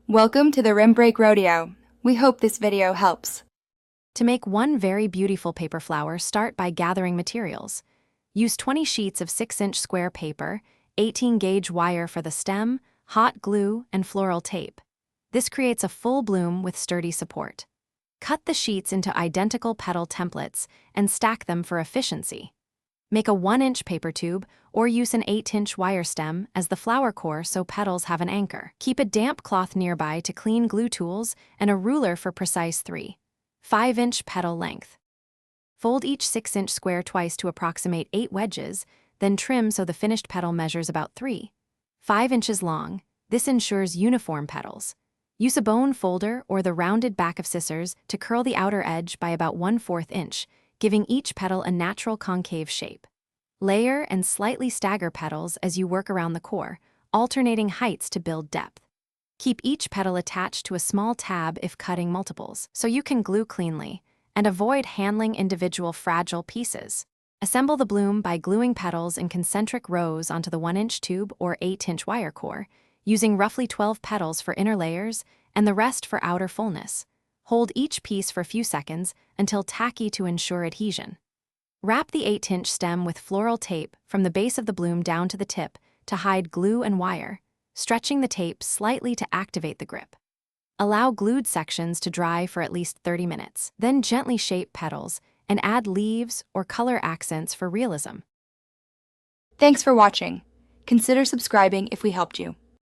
Welcome to the Rim Break Rodeo. We hope this video helps. To make one very beautiful paper flower, start by gathering materials. Use 20 sheets of 6-inch square paper, 18-gauge wire for the stem, hot glue, and floral tape. This creates a full bloom with sturdy support. Cut the sheets into identical petal templates and stack them for efficiency. Make a 1-inch paper tube or use an 8-inch wire stem as the flower core so petals have an anchor. Keep a damp cloth nearby to clean glue tools and a ruler for precise 3/5-inch petal length. Fold each 6-inch square twice to approximate 8 wedges, then trim so the finished petal measures about 3/5 inches long. This ensures uniform petals. Use a bone folder or the rounded back of scissors to curl the outer edge by about 1/4 inch, giving each petal a natural concave shape. Layer and slightly stagger petals as you work around the core, alternating heights to build depth. Keep each petal attached to a small tab if cutting multiples, so you can glue cleanly, and avoid handling individual fragile pieces. Assemble the bloom by gluing petals in concentric rows onto the 1-inch tube or 8-inch wire core, using roughly 12 petals for inner layers and the rest for outer fullness. Hold each piece for a few seconds until tacky to ensure adhesion. Wrap the 8-inch stem with floral tape from the base of the bloom down to the tip to hide glue and wire, stretching the tape slightly to activate the grip. Allow glued sections to dry for at least 30 minutes, then gently shape petals and add leaves or color accents for realism. Thanks for watching. Consider subscribing if we helped you.